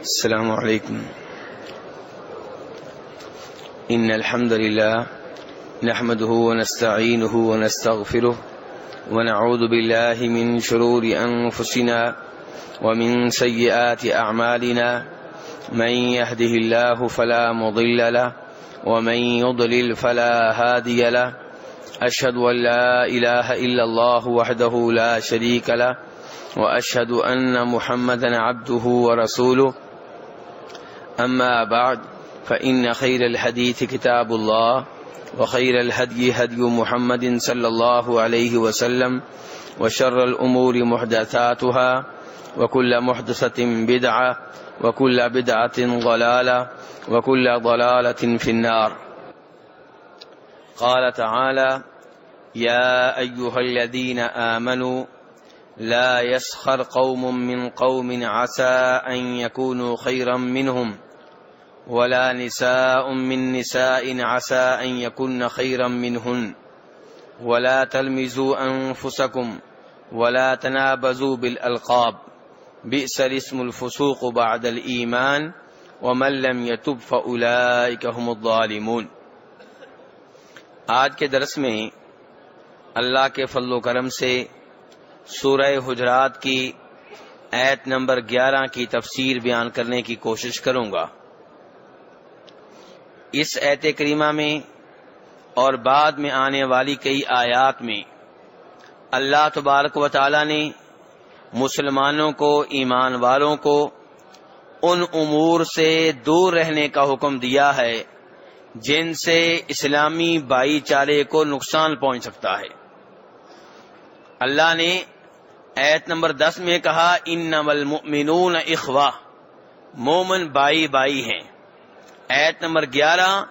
السلام علیکم. ان الحمد لله نحمده ونستعينه ونستغفره ونعوذ بالله من شرور انفسنا ومن سيئات اعمالنا من يهده الله فلا مضل له ومن يضلل فلا هادي له. اشهد ان لا اله الا الله وحده لا شريك له واشهد ان محمدا عبده ورسوله. اما بعد فان خير الحديث كتاب الله وخير الهدي هدي محمد صلى الله عليه وسلم وشر الامور محدثاتها وكل محدثة بدعة وكل بدعة ضلالة وكل ضلالة في النار. قال تعالى: يا أيها الذين آمنوا لا يسخر قوم من قوم عسى أن يكونوا خيرا منهم ولا نساء من نساء عسى أن يكن خيرا منهن ولا تلمزوا أنفسكم ولا تنابزوا بالألقاب بئس الاسم الفسوق بعد الإيمان ومن لم يتب فأولئك هم الظالمون. آج کے درس میں اللہ کے فضل و کرم سے سورہ حجرات کی آیت نمبر 11 کی تفسیر بیان کرنے کی کوشش کروں گا. اس آیت کریمہ میں اور بعد میں آنے والی کئی آیات میں اللہ تبارک و تعالی نے مسلمانوں کو، ایمان والوں کو ان امور سے دور رہنے کا حکم دیا ہے جن سے اسلامی بھائی چارے کو نقصان پہنچ سکتا ہے. اللہ نے آیت نمبر 10 میں کہا انما المؤمنون اخوہ، مومن بھائی بھائی ہیں. آیت نمبر 11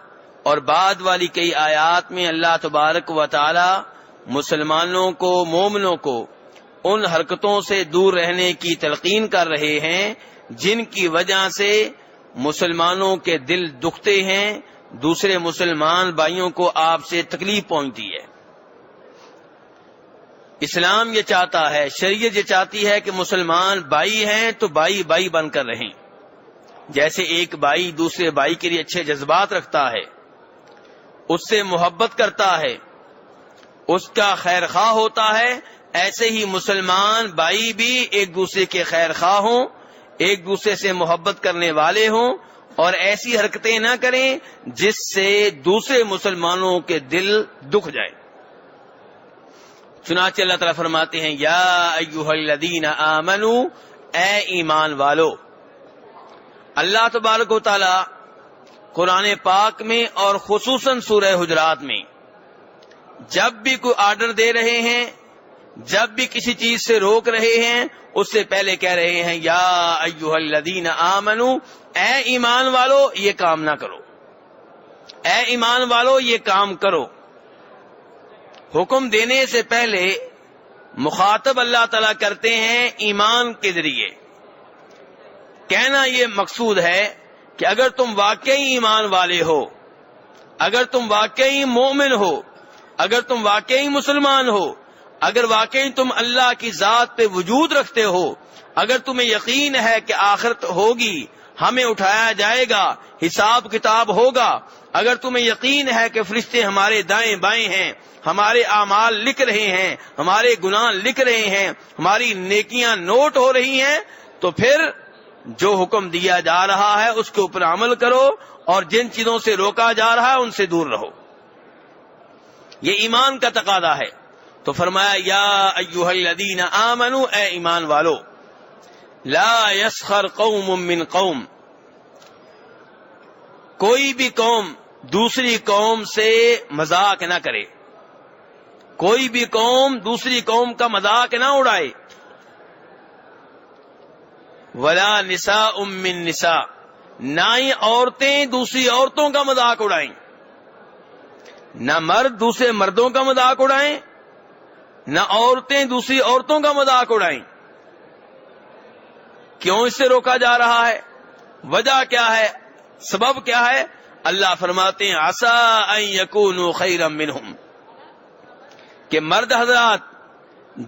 اور بعد والی کئی آیات میں اللہ تبارک و تعالی مسلمانوں کو، مومنوں کو ان حرکتوں سے دور رہنے کی تلقین کر رہے ہیں جن کی وجہ سے مسلمانوں کے دل دکھتے ہیں، دوسرے مسلمان بھائیوں کو آپ سے تکلیف پہنچتی ہے. اسلام یہ چاہتا ہے، شریعت یہ چاہتی ہے کہ مسلمان بھائی ہیں تو بھائی بھائی بن کر رہیں. جیسے ایک بھائی دوسرے بھائی کے لیے اچھے جذبات رکھتا ہے، اس سے محبت کرتا ہے، اس کا خیر خواہ ہوتا ہے، ایسے ہی مسلمان بھائی بھی ایک دوسرے کے خیر خواہ ہوں، ایک دوسرے سے محبت کرنے والے ہوں اور ایسی حرکتیں نہ کریں جس سے دوسرے مسلمانوں کے دل دکھ جائے. چنانچہ اللہ تعالیٰ فرماتے ہیں یا ایھا الذین آمنوا، اے ایمان والو. اللہ تبارک و تعالی قرآن پاک میں اور خصوصاً سورہ حجرات میں جب بھی کوئی آرڈر دے رہے ہیں، جب بھی کسی چیز سے روک رہے ہیں، اس سے پہلے کہہ رہے ہیں یا ایھا الذین آمنوا، اے ایمان والو یہ کام نہ کرو، اے ایمان والو یہ کام کرو. حکم دینے سے پہلے مخاطب اللہ تعالیٰ کرتے ہیں ایمان کے ذریعے. کہنا یہ مقصود ہے کہ اگر تم واقعی ایمان والے ہو، اگر تم واقعی مومن ہو، اگر تم واقعی مسلمان ہو، اگر واقعی تم اللہ کی ذات پہ وجود رکھتے ہو، اگر تمہیں یقین ہے کہ آخرت ہوگی، ہمیں اٹھایا جائے گا، حساب کتاب ہوگا، اگر تمہیں یقین ہے کہ فرشتے ہمارے دائیں بائیں ہیں، ہمارے اعمال لکھ رہے ہیں، ہمارے گناہ لکھ رہے ہیں، ہماری نیکیاں نوٹ ہو رہی ہیں، تو پھر جو حکم دیا جا رہا ہے اس کے اوپر عمل کرو اور جن چیزوں سے روکا جا رہا ہے ان سے دور رہو. یہ ایمان کا تقاضا ہے. تو فرمایا یا ایھا الذین آمنوا، اے ایمان والو. لا یسخر قوم من قوم، کوئی بھی قوم دوسری قوم سے مذاق نہ کرے، کوئی بھی قوم دوسری قوم کا مذاق نہ اڑائے. ولا نساء من نساء، نہ ہی عورتیں دوسری عورتوں کا مذاق اڑائیں، نہ مرد دوسرے مردوں کا مذاق اڑائیں، نہ عورتیں دوسری عورتوں کا مذاق اڑائیں. کیوں اس سے روکا جا رہا ہے؟ وجہ کیا ہے؟ سبب کیا ہے؟ اللہ فرماتے ہیں عسى ان يكونوا خيرا منهم، کہ مرد حضرات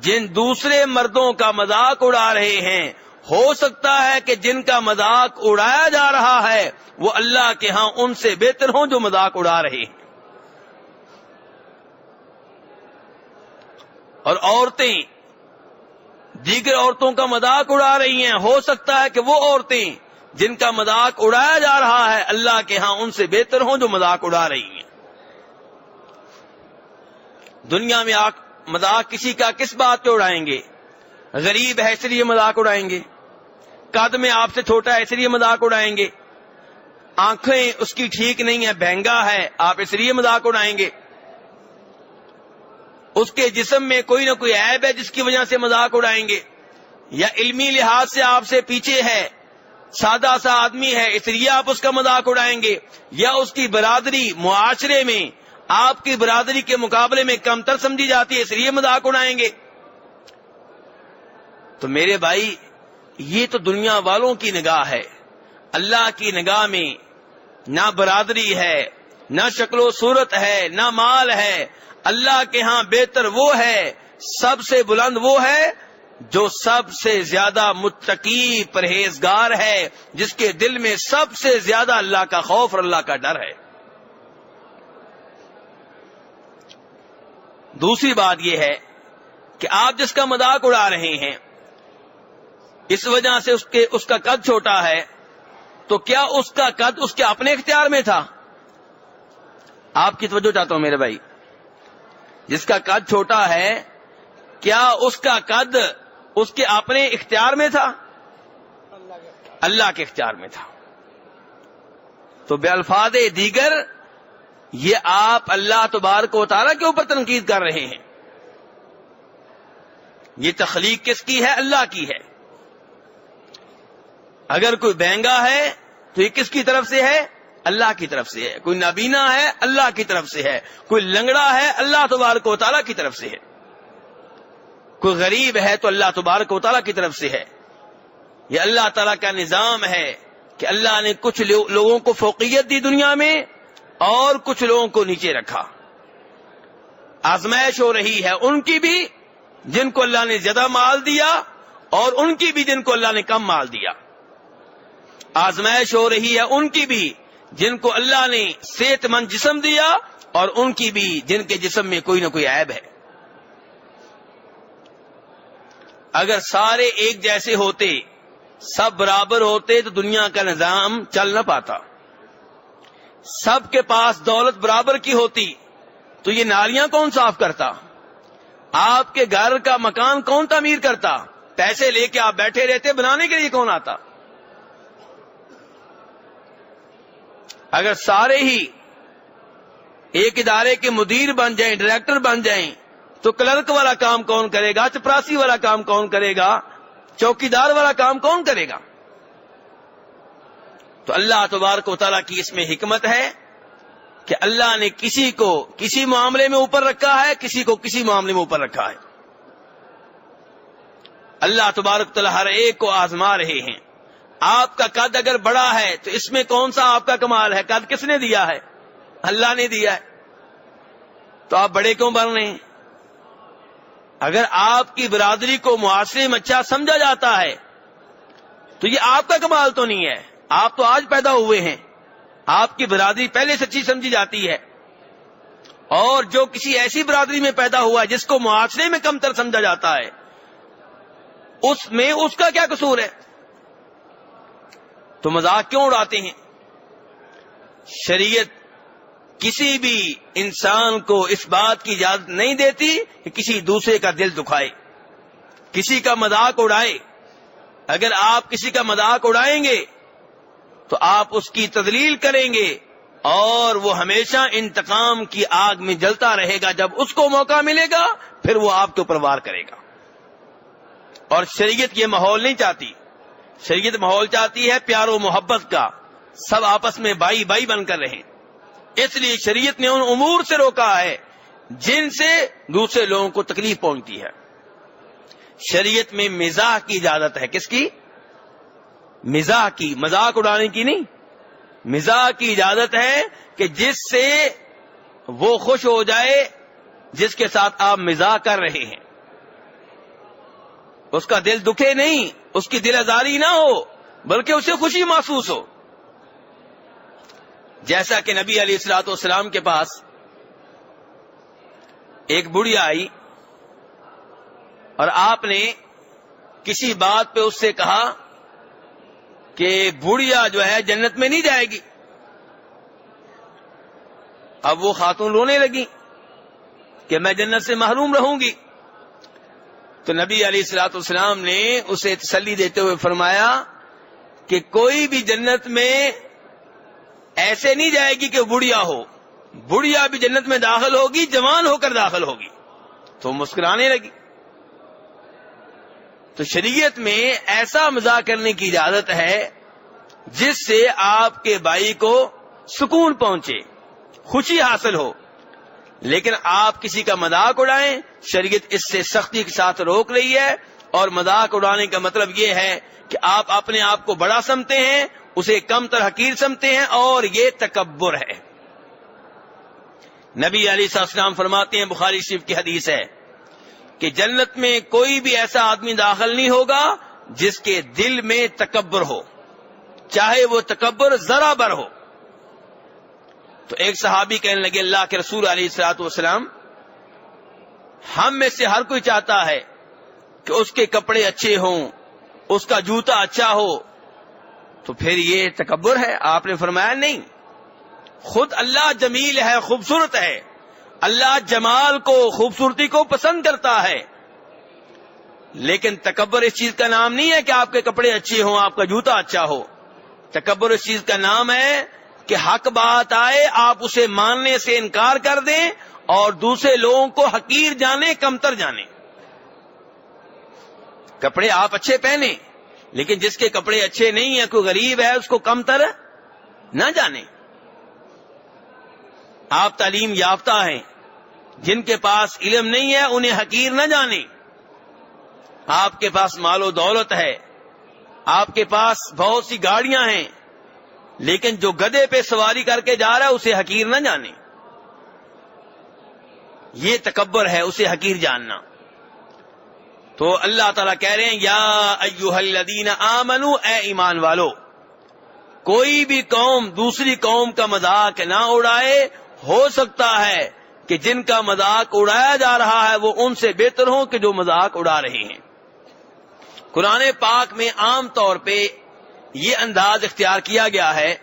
جن دوسرے مردوں کا مذاق اڑا رہے ہیں ہو سکتا ہے کہ جن کا مذاق اڑایا جا رہا ہے وہ اللہ کے ہاں ان سے بہتر ہوں جو مذاق اڑا رہے ہیں. اور عورتیں دیگر عورتوں کا مذاق اڑا رہی ہیں، ہو سکتا ہے کہ وہ عورتیں جن کا مذاق اڑایا جا رہا ہے اللہ کے ہاں ان سے بہتر ہوں جو مذاق اڑا رہی ہیں. دنیا میں مذاق کسی کا کس بات پہ اڑائیں گے؟ غریب ہے اس لیے مذاق اڑائیں گے، قد میں آپ سے چھوٹا ہے اس لیے مذاق اڑائیں گے، آنکھیں اس کی ٹھیک نہیں ہے، بہنگا ہے، آپ اس لیے مذاق اڑائیں گے، اس کے جسم میں کوئی نہ کوئی عیب ہے جس کی وجہ سے مذاق اڑائیں گے، یا علمی لحاظ سے آپ سے پیچھے ہے، سادہ سا آدمی ہے اس لیے آپ اس کا مذاق اڑائیں گے، یا اس کی برادری معاشرے میں آپ کی برادری کے مقابلے میں کمتر سمجھی جاتی ہے اس لیے مذاق اڑائیں گے. تو میرے بھائی یہ تو دنیا والوں کی نگاہ ہے. اللہ کی نگاہ میں نہ برادری ہے، نہ شکل و صورت ہے، نہ مال ہے. اللہ کے ہاں بہتر وہ ہے، سب سے بلند وہ ہے جو سب سے زیادہ متقی پرہیزگار ہے، جس کے دل میں سب سے زیادہ اللہ کا خوف اور اللہ کا ڈر ہے. دوسری بات یہ ہے کہ آپ جس کا مذاق اڑا رہے ہیں اس وجہ سے اس کا قد چھوٹا ہے، تو کیا اس کا قد اس کے اپنے اختیار میں تھا؟ آپ کی توجہ چاہتا ہوں میرے بھائی. جس کا قد چھوٹا ہے کیا اس کا قد اس کے اپنے اختیار میں تھا؟ اللہ کے اختیار میں تھا. تو بالفاظ دیگر یہ آپ اللہ تبارک و تعالیٰ کے اوپر تنقید کر رہے ہیں. یہ تخلیق کس کی ہے؟ اللہ کی ہے. اگر کوئی بہنگا ہے تو یہ کس کی طرف سے ہے؟ اللہ کی طرف سے ہے. کوئی نابینا ہے اللہ کی طرف سے ہے. کوئی لنگڑا ہے اللہ تبارک و تعالیٰ کی طرف سے ہے. کوئی غریب ہے تو اللہ تبارک و تعالیٰ کی طرف سے ہے. یہ اللہ تعالیٰ کا نظام ہے کہ اللہ نے کچھ لوگوں کو فوقیت دی دنیا میں اور کچھ لوگوں کو نیچے رکھا. آزمائش ہو رہی ہے ان کی بھی جن کو اللہ نے زیادہ مال دیا اور ان کی بھی جن کو اللہ نے کم مال دیا. آزمائش ہو رہی ہے ان کی بھی جن کو اللہ نے صحت مند جسم دیا اور ان کی بھی جن کے جسم میں کوئی نہ کوئی عیب ہے. اگر سارے ایک جیسے ہوتے، سب برابر ہوتے تو دنیا کا نظام چل نہ پاتا. سب کے پاس دولت برابر کی ہوتی تو یہ نالیاں کون صاف کرتا؟ آپ کے گھر کا مکان کون تعمیر کرتا؟ پیسے لے کے آپ بیٹھے رہتے، بنانے کے لیے کون آتا؟ اگر سارے ہی ایک ادارے کے مدیر بن جائیں، ڈائریکٹر بن جائیں تو کلرک والا کام کون کرے گا؟ چپراسی والا کام کون کرے گا؟ چوکیدار والا کام کون کرے گا؟ تو اللہ تبارک و تعالیٰ کی اس میں حکمت ہے کہ اللہ نے کسی کو کسی معاملے میں اوپر رکھا ہے، کسی کو کسی معاملے میں اوپر رکھا ہے. اللہ تبارک و تعالیٰ ہر ایک کو آزما رہے ہیں. آپ کا قد اگر بڑا ہے تو اس میں کون سا آپ کا کمال ہے؟ قد کس نے دیا ہے؟ اللہ نے دیا ہے. تو آپ بڑے کیوں بن رہے ہیں؟ اگر آپ کی برادری کو معاشرے میں اچھا سمجھا جاتا ہے تو یہ آپ کا کمال تو نہیں ہے. آپ تو آج پیدا ہوئے ہیں، آپ کی برادری پہلے سے اچھی سمجھی جاتی ہے. اور جو کسی ایسی برادری میں پیدا ہوا جس کو معاشرے میں کمتر سمجھا جاتا ہے اس میں اس کا کیا قصور ہے؟ تو مذاق کیوں اڑاتے ہیں؟ شریعت کسی بھی انسان کو اس بات کی اجازت نہیں دیتی کہ کسی دوسرے کا دل دکھائے، کسی کا مذاق اڑائے. اگر آپ کسی کا مذاق اڑائیں گے تو آپ اس کی تذلیل کریں گے اور وہ ہمیشہ انتقام کی آگ میں جلتا رہے گا. جب اس کو موقع ملے گا پھر وہ آپ کے اوپر وار کرے گا. اور شریعت یہ ماحول نہیں چاہتی. شریعت ماحول چاہتی ہے پیار و محبت کا، سب آپس میں بھائی بھائی بن کر رہیں. اس لیے شریعت نے ان امور سے روکا ہے جن سے دوسرے لوگوں کو تکلیف پہنچتی ہے. شریعت میں مزاح کی اجازت ہے. کس کی؟ مزاح کی، مذاق اڑانے کی نہیں. مزاح کی اجازت ہے کہ جس سے وہ خوش ہو جائے جس کے ساتھ آپ مزاح کر رہے ہیں. اس کا دل دکھے نہیں، اس کی دل آزاری نہ ہو، بلکہ اسے خوشی محسوس ہو. جیسا کہ نبی علیہ الصلوۃ والسلام کے پاس ایک بڑھیا آئی اور آپ نے کسی بات پہ اس سے کہا کہ بڑھیا جو ہے جنت میں نہیں جائے گی. اب وہ خاتون رونے لگی کہ میں جنت سے محروم رہوں گی. تو نبی علیہ الصلوۃ والسلام نے اسے تسلی دیتے ہوئے فرمایا کہ کوئی بھی جنت میں ایسے نہیں جائے گی کہ بڑھیا ہو، بڑھیا بھی جنت میں داخل ہوگی، جوان ہو کر داخل ہوگی. تو مسکرانے لگی. تو شریعت میں ایسا مزاح کرنے کی اجازت ہے جس سے آپ کے بھائی کو سکون پہنچے، خوشی حاصل ہو. لیکن آپ کسی کا مذاق اڑائیں، شریعت اس سے سختی کے ساتھ روک رہی ہے. اور مذاق اڑانے کا مطلب یہ ہے کہ آپ اپنے آپ کو بڑا سمجھتے ہیں، اسے کم تر حقیر سمجھتے ہیں، اور یہ تکبر ہے. نبی علیہ السلام فرماتے ہیں، بخاری شریف کی حدیث ہے کہ جنت میں کوئی بھی ایسا آدمی داخل نہیں ہوگا جس کے دل میں تکبر ہو، چاہے وہ تکبر ذرا بر ہو. تو ایک صحابی کہنے لگے، اللہ کے رسول علیہ الصلوۃ والسلام، ہم میں سے ہر کوئی چاہتا ہے کہ اس کے کپڑے اچھے ہوں، اس کا جوتا اچھا ہو، تو پھر یہ تکبر ہے؟ آپ نے فرمایا نہیں، خود اللہ جمیل ہے، خوبصورت ہے. اللہ جمال کو، خوبصورتی کو پسند کرتا ہے. لیکن تکبر اس چیز کا نام نہیں ہے کہ آپ کے کپڑے اچھے ہوں، آپ کا جوتا اچھا ہو. تکبر اس چیز کا نام ہے کہ حق بات آئے آپ اسے ماننے سے انکار کر دیں اور دوسرے لوگوں کو حقیر جانیں، کمتر جانیں. کپڑے آپ اچھے پہنے، لیکن جس کے کپڑے اچھے نہیں ہیں، کوئی غریب ہے، اس کو کمتر نہ جانیں. آپ تعلیم یافتہ ہیں، جن کے پاس علم نہیں ہے انہیں حقیر نہ جانیں. آپ کے پاس مال و دولت ہے، آپ کے پاس بہت سی گاڑیاں ہیں، لیکن جو گدھے پہ سواری کر کے جا رہا ہے اسے حقیر نہ جانیں. یہ تکبر ہے، اسے حقیر جاننا. تو اللہ تعالیٰ کہہ رہے ہیں، یا ایھا الذین آمنو، اے ایمان والو، کوئی بھی قوم دوسری قوم کا مذاق نہ اڑائے. ہو سکتا ہے کہ جن کا مذاق اڑایا جا رہا ہے وہ ان سے بہتر ہوں کہ جو مذاق اڑا رہے ہیں. قرآن پاک میں عام طور پہ یہ انداز اختیار کیا گیا ہے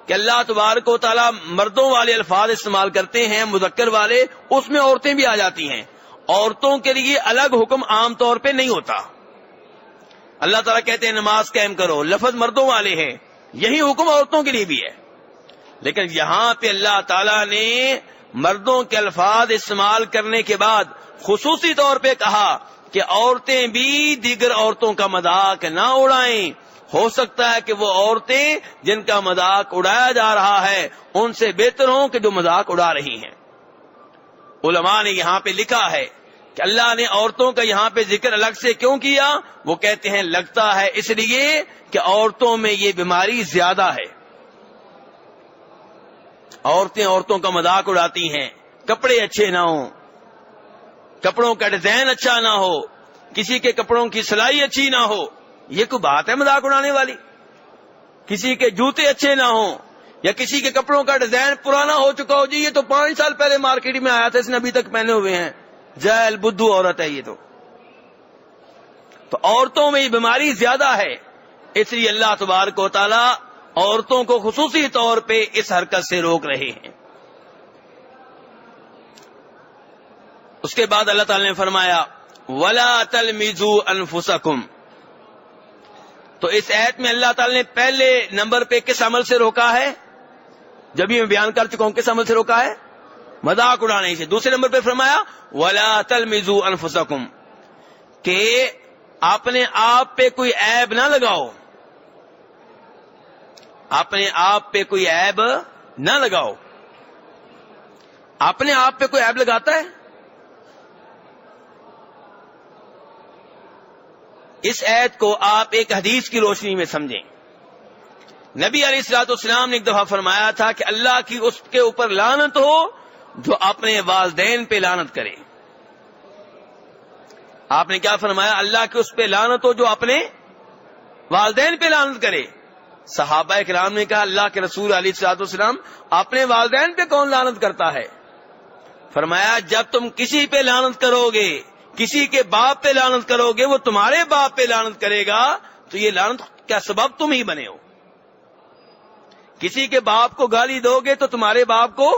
کہ اللہ تبارک و تعالیٰ مردوں والے الفاظ استعمال کرتے ہیں، مذکر والے، اس میں عورتیں بھی آ جاتی ہیں. عورتوں کے لیے الگ حکم عام طور پہ نہیں ہوتا. اللہ تعالیٰ کہتے ہیں نماز قائم کرو، لفظ مردوں والے ہیں، یہی حکم عورتوں کے لیے بھی ہے. لیکن یہاں پہ اللہ تعالیٰ نے مردوں کے الفاظ استعمال کرنے کے بعد خصوصی طور پہ کہا کہ عورتیں بھی دیگر عورتوں کا مذاق نہ اڑائیں. ہو سکتا ہے کہ وہ عورتیں جن کا مذاق اڑایا جا رہا ہے ان سے بہتر ہوں کہ جو مذاق اڑا رہی ہیں. علماء نے یہاں پہ لکھا ہے کہ اللہ نے عورتوں کا یہاں پہ ذکر الگ سے کیوں کیا؟ وہ کہتے ہیں لگتا ہے اس لیے کہ عورتوں میں یہ بیماری زیادہ ہے. عورتیں عورتوں کا مذاق اڑاتی ہیں، کپڑے اچھے نہ ہوں، کپڑوں کا ڈیزائن اچھا نہ ہو، کسی کے کپڑوں کی سلائی اچھی نہ ہو. یہ کوئی بات ہے مذاق اڑانے والی؟ کسی کے جوتے اچھے نہ ہوں یا کسی کے کپڑوں کا ڈیزائن پرانا ہو چکا ہو، جی یہ تو 5 سال پہلے مارکیٹ میں آیا تھا، اس نے ابھی تک پہنے ہوئے ہیں، جاہل بدھو عورت ہے یہ. تو عورتوں میں یہ بیماری زیادہ ہے. اس لیے اللہ تبارک و تعالی عورتوں کو خصوصی طور پہ اس حرکت سے روک رہے ہیں. اس کے بعد اللہ تعالی نے فرمایا وَلَا تَلْمِزُوا أَنفُسَكُمْ. تو اس آیت میں اللہ تعالی نے پہلے نمبر پہ کس عمل سے روکا ہے؟ جب یہ میں بیان کر چکا ہوں کس عمل سے روکا ہے؟ مذاق اڑانے سے. دوسرے نمبر پہ فرمایا وَلَا تَلْمِزُوا أَنفُسَكُمْ، کہ اپنے آپ پہ کوئی عیب نہ لگاؤ، اپنے آپ پہ کوئی عیب نہ لگاؤ. اپنے آپ پہ کوئی عیب لگاتا ہے؟ اس آیت کو آپ ایک حدیث کی روشنی میں سمجھیں. نبی علیہ الصلوۃ والسلام نے ایک دفعہ فرمایا تھا کہ اللہ کی اس کے اوپر لعنت ہو جو اپنے والدین پہ لعنت کرے. آپ نے کیا فرمایا؟ اللہ کے اس پہ لعنت ہو جو اپنے والدین پہ لعنت کرے۔ صحابہ کرام نے کہا اللہ کے رسول علیہ الصلوۃ والسلام اپنے والدین پہ کون لعنت کرتا ہے؟ فرمایا جب تم کسی پہ لعنت کرو گے، کسی کے باپ پہ لعنت کرو گے، وہ تمہارے باپ پہ لعنت کرے گا تو یہ لعنت کا سبب تم ہی بنے ہو۔ کسی کے باپ کو گالی دو گے تو تمہارے باپ کو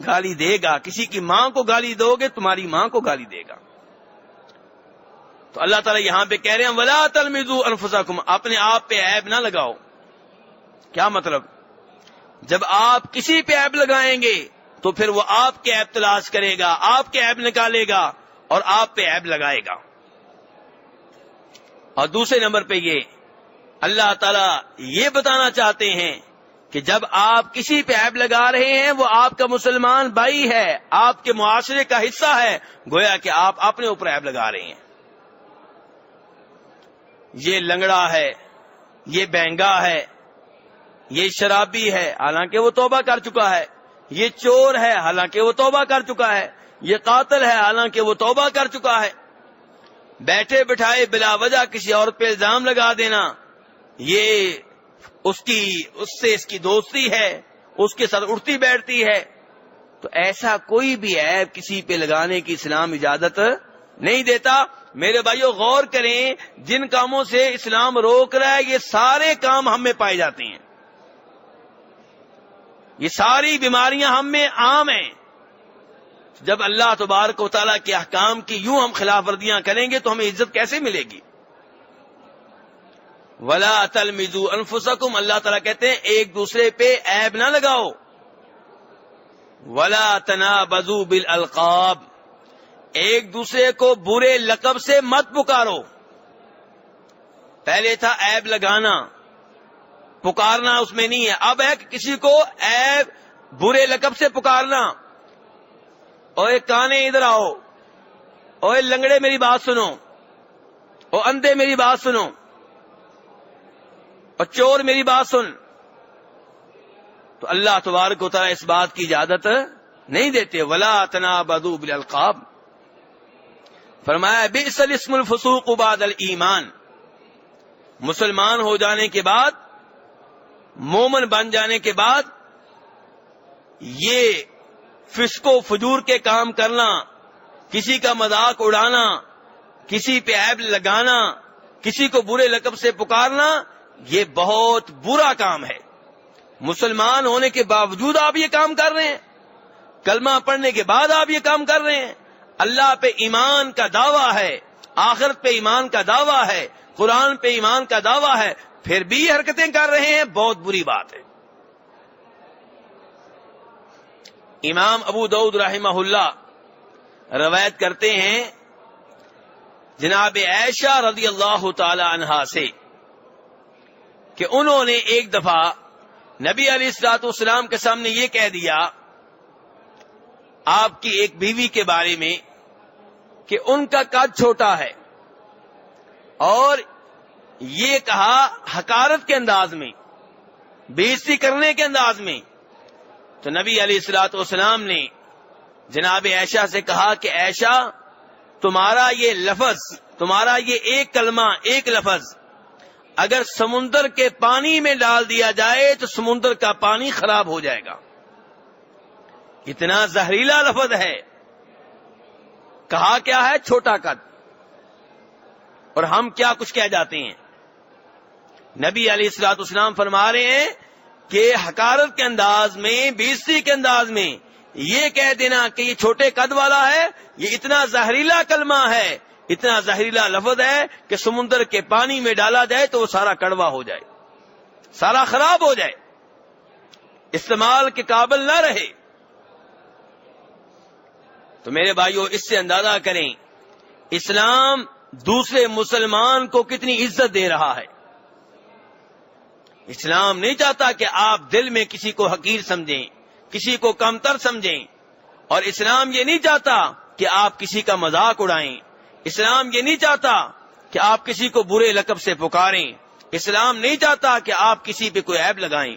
گالی دے گا، کسی کی ماں کو گالی دو گے تمہاری ماں کو گالی دے گا۔ تو اللہ تعالیٰ یہاں پہ کہہ رہے ہیں وَلَا تَلْمِزُوا أَنفُسَكُمْ، اپنے آپ پہ عیب نہ لگاؤ۔ کیا مطلب؟ جب آپ کسی پہ عیب لگائیں گے تو پھر وہ آپ کے عیب تلاش کرے گا، آپ کے عیب نکالے گا اور آپ پہ عیب لگائے گا۔ اور دوسرے نمبر پہ یہ اللہ تعالیٰ یہ بتانا چاہتے ہیں کہ جب آپ کسی پہ عیب لگا رہے ہیں وہ آپ کا مسلمان بھائی ہے، آپ کے معاشرے کا حصہ ہے، گویا کہ آپ اپنے اوپر عیب لگا رہے ہیں۔ یہ لنگڑا ہے، یہ بہنگا ہے، یہ شرابی ہے حالانکہ وہ توبہ کر چکا ہے، یہ چور ہے حالانکہ وہ توبہ کر چکا ہے، یہ قاتل ہے حالانکہ وہ توبہ کر چکا ہے۔ بیٹھے بٹھائے بلا وجہ کسی اور پہ الزام لگا دینا، یہ اس سے اس کی دوستی ہے، اس کے ساتھ اٹھتی بیٹھتی ہے، تو ایسا کوئی بھی عیب کسی پہ لگانے کی اسلام اجازت نہیں دیتا۔ میرے بھائیو غور کریں، جن کاموں سے اسلام روک رہا ہے یہ سارے کام ہم میں پائے جاتے ہیں، یہ ساری بیماریاں ہم میں عام ہیں۔ جب اللہ تبارک و تعالیٰ کے احکام کی یوں ہم خلاف ورزیاں کریں گے تو ہمیں عزت کیسے ملے گی؟ وَلَا تَلْمِزُوا أَنفُسَكُمْ، اللہ تعالیٰ کہتے ہیں ایک دوسرے پہ عیب نہ لگاؤ۔ وَلَا تَنَابَزُوا بِالْأَلْقَابِ، ایک دوسرے کو برے لقب سے مت پکارو۔ پہلے تھا عیب لگانا، پکارنا اس میں نہیں ہے، اب ہے کہ کسی کو عیب برے لقب سے پکارنا۔ اوے کانے ادھر آؤ، اوے لنگڑے میری بات سنو، او اندھے میری بات سنو، اور چور میری بات سن۔ تو اللہ تبارک و تعالیٰ اس بات کی اجازت نہیں دیتے۔ وَلَا تَنَابَزُوا بِالْأَلْقَابِ، فرمایا بئس الاسم الفسوق بعد الایمان، مسلمان ہو جانے کے بعد، مومن بن جانے کے بعد یہ فسق و فجور کے کام کرنا، کسی کا مذاق اڑانا، کسی پہ عیب لگانا، کسی کو برے لقب سے پکارنا، یہ بہت برا کام ہے۔ مسلمان ہونے کے باوجود آپ یہ کام کر رہے ہیں، کلمہ پڑھنے کے بعد آپ یہ کام کر رہے ہیں، اللہ پہ ایمان کا دعویٰ ہے، آخرت پہ ایمان کا دعویٰ ہے، قرآن پہ ایمان کا دعویٰ ہے، پھر بھی یہ حرکتیں کر رہے ہیں، بہت بری بات ہے۔ امام ابو داؤد رحمہ اللہ روایت کرتے ہیں جناب عائشہ رضی اللہ تعالی عنہا سے کہ انہوں نے ایک دفعہ نبی علیہ الصلوۃ والسلام کے سامنے یہ کہہ دیا آپ کی ایک بیوی کے بارے میں کہ ان کا قد چھوٹا ہے، اور یہ کہا حقارت کے انداز میں، بے عزتی کرنے کے انداز میں۔ تو نبی علیہ الصلوۃ والسلام نے جناب عائشہ سے کہا کہ عائشہ تمہارا یہ لفظ، تمہارا یہ ایک کلمہ، ایک لفظ اگر سمندر کے پانی میں ڈال دیا جائے تو سمندر کا پانی خراب ہو جائے گا، اتنا زہریلا لفظ ہے۔ کہا کیا ہے؟ چھوٹا قد، اور ہم کیا کچھ کہہ جاتے ہیں۔ نبی علیہ الصلوۃ والسلام فرما رہے ہیں کہ حقارت کے انداز میں، بے عزتی کے انداز میں یہ کہہ دینا کہ یہ چھوٹے قد والا ہے، یہ اتنا زہریلا کلمہ ہے، اتنا زہریلا لفظ ہے کہ سمندر کے پانی میں ڈالا جائے تو وہ سارا کڑوا ہو جائے، سارا خراب ہو جائے، استعمال کے قابل نہ رہے۔ تو میرے بھائیو اس سے اندازہ کریں اسلام دوسرے مسلمان کو کتنی عزت دے رہا ہے۔ اسلام نہیں چاہتا کہ آپ دل میں کسی کو حقیر سمجھیں، کسی کو کمتر سمجھیں، اور اسلام یہ نہیں چاہتا کہ آپ کسی کا مذاق اڑائیں، اسلام یہ نہیں چاہتا کہ آپ کسی کو برے لقب سے پکاریں، اسلام نہیں چاہتا کہ آپ کسی پہ کوئی عیب لگائیں،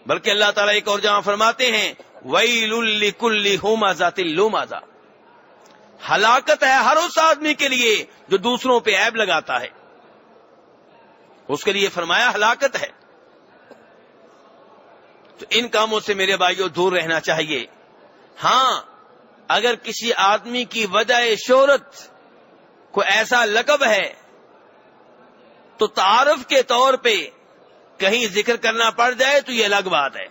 بلکہ اللہ تعالیٰ ایک اور جہاں فرماتے ہیں وَيْلٌ لِكُلِّ هُمَزَةٍ لُمَزَةٍ، ہلاکت ہے ہر اس آدمی کے لیے جو دوسروں پہ عیب لگاتا ہے، اس کے لیے فرمایا ہلاکت ہے۔ تو ان کاموں سے میرے بھائیوں دور رہنا چاہیے۔ ہاں، اگر کسی آدمی کی وجہ شہرت کو ایسا لقب ہے تو تعارف کے طور پہ کہیں ذکر کرنا پڑ جائے تو یہ الگ بات ہے۔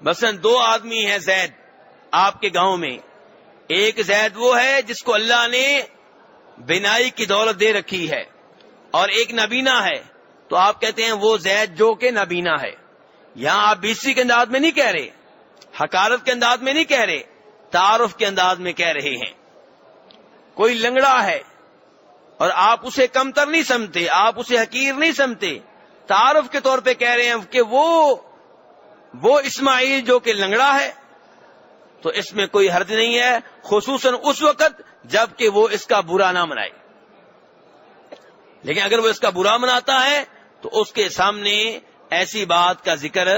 مثلا 2 آدمی ہیں زید آپ کے گاؤں میں، ایک زید وہ ہے جس کو اللہ نے بینائی کی دولت دے رکھی ہے، اور ایک نابینا ہے، تو آپ کہتے ہیں وہ زید جو کہ نابینا ہے۔ یہاں آپ بیسری کے انداز میں نہیں کہہ رہے، حقارت کے انداز میں نہیں کہہ رہے، تعارف کے انداز میں کہہ رہے ہیں۔ کوئی لنگڑا ہے اور آپ اسے کمتر نہیں سمجھتے، آپ اسے حقیر نہیں سمجھتے، تعارف کے طور پہ کہہ رہے ہیں کہ وہ اسماعیل جو کہ لنگڑا ہے، تو اس میں کوئی حرج نہیں ہے، خصوصاً اس وقت جب کہ وہ اس کا برا نہ منائے۔ لیکن اگر وہ اس کا برا مناتا ہے تو اس کے سامنے ایسی بات کا ذکر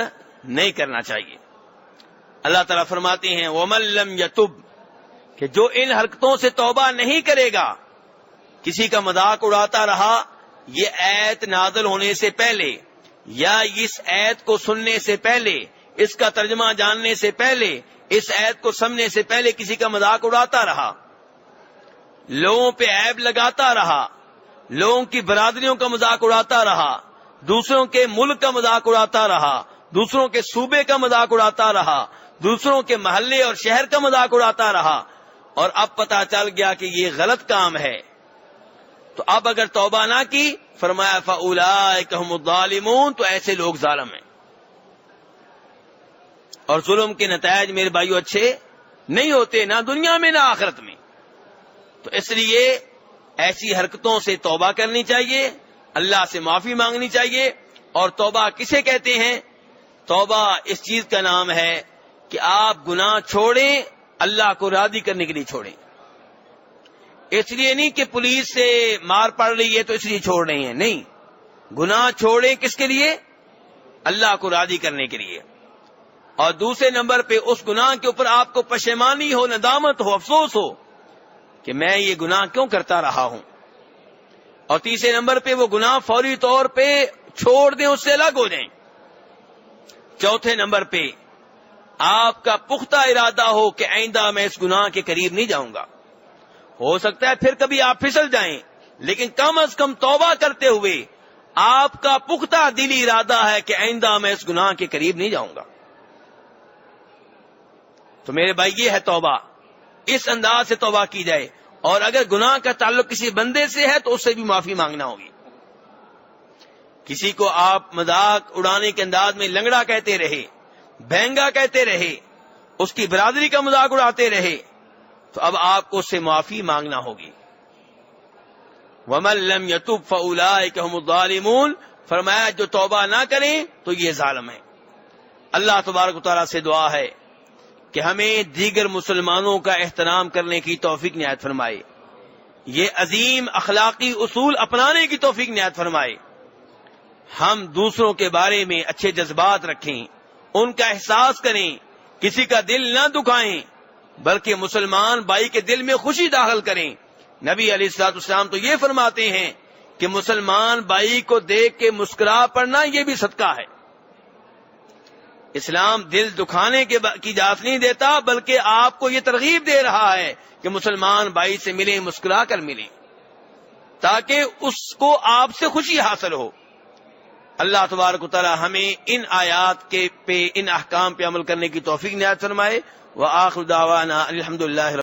نہیں کرنا چاہیے۔ اللہ تعالیٰ فرماتے ہیں وَمَن لَّمْ يَتُبْ، کہ جو ان حرکتوں سے توبہ نہیں کرے گا، کسی کا مذاق اڑاتا رہا یہ آیت نازل ہونے سے پہلے یا اس آیت کو سننے سے پہلے، اس کا ترجمہ جاننے سے پہلے، اس آیت کو سمجھنے سے پہلے کسی کا مذاق اڑاتا رہا، لوگوں پہ عیب لگاتا رہا، لوگوں کی برادریوں کا مذاق اڑاتا رہا، دوسروں کے ملک کا مذاق اڑاتا رہا، دوسروں کے صوبے کا مذاق اڑاتا رہا، دوسروں کے محلے اور شہر کا مذاق اڑاتا رہا، اور اب پتا چل گیا کہ یہ غلط کام ہے، تو اب اگر توبہ نہ کی، فرمایا فَأُولَٰئِکَ هُمُ الظَّالِمُونَ، تو ایسے لوگ ظالم ہیں۔ اور ظلم کے نتائج میرے بھائیو اچھے نہیں ہوتے، نہ دنیا میں نہ آخرت میں۔ تو اس لیے ایسی حرکتوں سے توبہ کرنی چاہیے، اللہ سے معافی مانگنی چاہیے۔ اور توبہ کسے کہتے ہیں؟ توبہ اس چیز کا نام ہے کہ آپ گناہ چھوڑیں، اللہ کو راضی کرنے کے لیے چھوڑیں۔ اس لیے نہیں کہ پولیس سے مار پڑ رہی ہے تو اس لیے چھوڑ رہے ہیں، نہیں، گناہ چھوڑیں کس کے لیے؟ اللہ کو راضی کرنے کے لیے۔ اور دوسرے نمبر پہ اس گناہ کے اوپر آپ کو پشیمانی ہو، ندامت ہو، افسوس ہو کہ میں یہ گناہ کیوں کرتا رہا ہوں۔ اور تیسرے نمبر پہ وہ گناہ فوری طور پہ چھوڑ دیں، اس سے الگ ہو جائیں۔ چوتھے نمبر پہ آپ کا پختہ ارادہ ہو کہ آئندہ میں اس گناہ کے قریب نہیں جاؤں گا۔ ہو سکتا ہے پھر کبھی آپ پھسل جائیں، لیکن کم از کم توبہ کرتے ہوئے آپ کا پختہ دلی ارادہ ہے کہ آئندہ میں اس گناہ کے قریب نہیں جاؤں گا۔ تو میرے بھائی یہ ہے توبہ، اس انداز سے توبہ کی جائے۔ اور اگر گناہ کا تعلق کسی بندے سے ہے تو اس سے بھی معافی مانگنا ہوگی۔ کسی کو آپ مذاق اڑانے کے انداز میں لنگڑا کہتے رہے، بہنگا کہتے رہے، اس کی برادری کا مذاق اڑاتے رہے، تو اب آپ کو اس سے معافی مانگنا ہوگی۔ وَمَن لَّمْ يَتُبْ فَأُولَٰئِکَ هُمُ الظَّالِمُونَ، فرمایا جو توبہ نہ کریں تو یہ ظالم ہیں۔ اللہ تبارک و تعالیٰ سے دعا ہے کہ ہمیں دیگر مسلمانوں کا احترام کرنے کی توفیق عنایت فرمائے، یہ عظیم اخلاقی اصول اپنانے کی توفیق عنایت فرمائے، ہم دوسروں کے بارے میں اچھے جذبات رکھیں، ان کا احساس کریں، کسی کا دل نہ دکھائیں، بلکہ مسلمان بھائی کے دل میں خوشی داخل کریں۔ نبی علیہ الصلوۃ والسلام تو یہ فرماتے ہیں کہ مسلمان بھائی کو دیکھ کے مسکرا پڑنا یہ بھی صدقہ ہے۔ اسلام دل دکھانے کی اجازت نہیں دیتا، بلکہ آپ کو یہ ترغیب دے رہا ہے کہ مسلمان بھائی سے ملیں، مسکرا کر ملیں، تاکہ اس کو آپ سے خوشی حاصل ہو۔ اللہ تبارک و تعالی ہمیں ان آیات کے پہ، ان احکام پہ عمل کرنے کی توفیق عنایت فرمائے۔ وآخر دعوانا الحمدللہ۔